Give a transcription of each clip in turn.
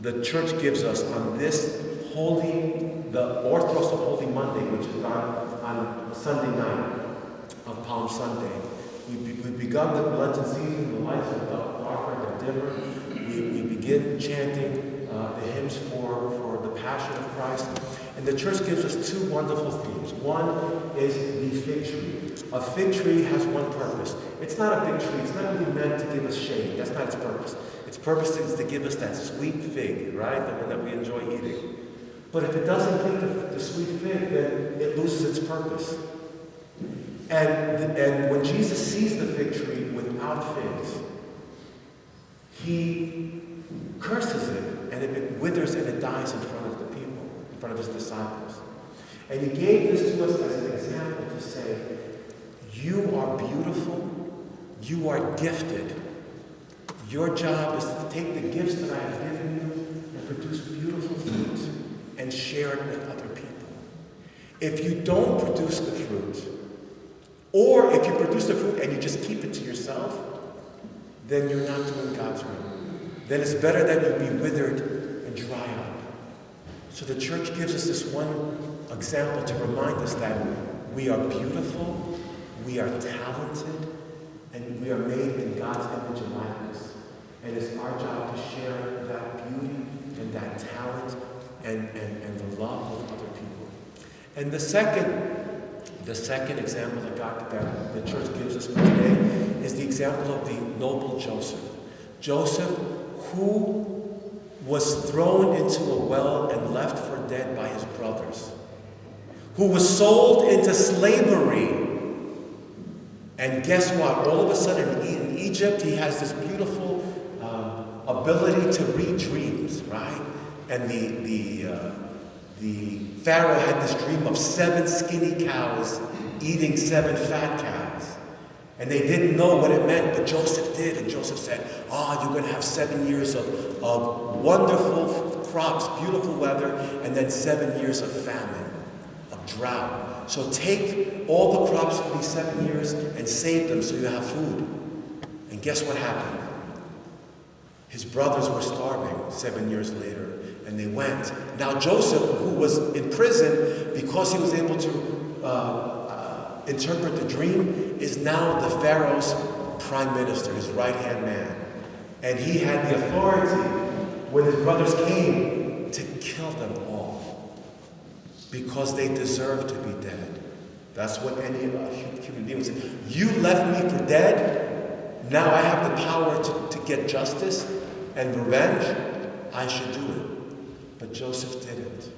the church gives us on this the Orthros of Holy Monday, which is on Sunday night of Palm Sunday. We've begun the Lenten season, the lights are darker, they're dimmer. We begin chanting the hymns for the Passion of Christ. And the church gives us two wonderful themes. One is the fig tree. A fig tree has one purpose. It's not a big tree. It's not really meant to give us shade. That's not its purpose. Its purpose is to give us that sweet fig, right? The one that we enjoy eating. But if it doesn't give the sweet fig, then it loses its purpose. And when Jesus sees the fig tree without figs, he curses it, and it withers and it dies in front of the people, in front of his disciples. And he gave this to us as an example to say, you are beautiful, you are gifted. Your job is to take the gifts that I have given you and produce beautiful fruit and share it with other people. If you don't produce the fruit, or if you produce the fruit and you just keep it to yourself, then you're not doing God's will. Then it's better that you be withered and dry up. So the church gives us this one example to remind us that we are beautiful, we are talented, and we are made in God's image and likeness. And it's our job to share that beauty and that talent and the love with other people. And the second example that the church gives us for today is the example of the noble Joseph. Joseph, who was thrown into a well and left for dead by his brothers, who was sold into slavery. And guess what? All of a sudden in Egypt, he has this beautiful ability to read dreams, right? And the Pharaoh had this dream of 7 skinny cows eating 7 fat cows. And they didn't know what it meant, but Joseph did. And Joseph said, you're going to have 7 years of wonderful crops, beautiful weather, and then 7 years of famine, of drought. So take all the crops for these 7 years and save them so you have food. And guess what happened? His brothers were starving 7 years later, and they went. Now Joseph, who was in prison because he was able to interpret the dream, is now the Pharaoh's prime minister, his right-hand man. And he had the authority, when his brothers came, to kill them all because they deserved to be dead. That's what any human being would say. You left me for dead. Now I have the power to get justice and revenge. I should do it. But Joseph didn't.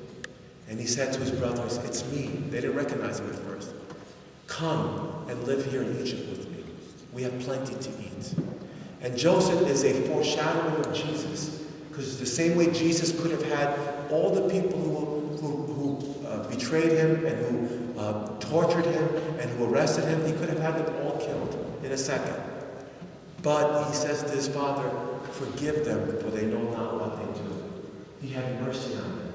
And he said to his brothers, it's me. They didn't recognize him at first. Come and live here in Egypt with me. We have plenty to eat. And Joseph is a foreshadowing of Jesus. Because the same way Jesus could have had all the people who betrayed him and who tortured him and who arrested him, he could have had them all killed in a second. But he says to his father, forgive them, for they know not what they do. He had mercy on them.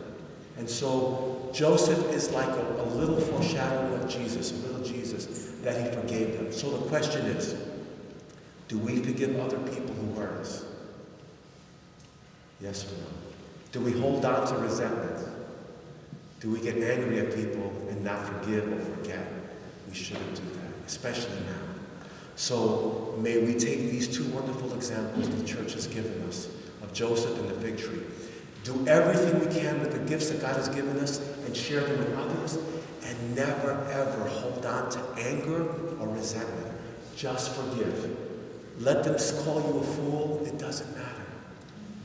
And so Joseph is like a little foreshadowing of Jesus, a little Jesus, that he forgave them. So the question is, do we forgive other people who hurt us? Yes or no? Do we hold on to resentment? Do we get angry at people and not forgive or forget? We shouldn't do that, especially now. So may we take these two wonderful examples the church has given us of Joseph and the fig tree. Do everything we can with the gifts that God has given us and share them with others, and never ever hold on to anger or resentment. Just forgive. Let them call you a fool. It doesn't matter.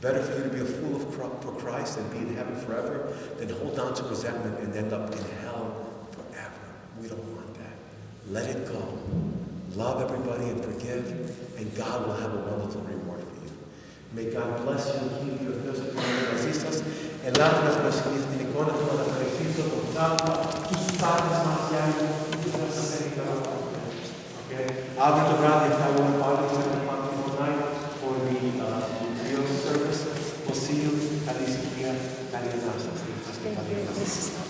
Better for you to be a fool for Christ and be in heaven forever than hold on to resentment and end up in hell forever. We don't want that. Let it go. Love everybody and forgive, and God will have a wonderful reward for you. May God bless you and keep you. Dios te bendiga. El alma de con la felicito por tanto, tus padres más llanos, tus cosas dedicadas. Okay? Abre tu radio, está bueno, Padre, tonight for the real service. We'll see you at least here. Thank you.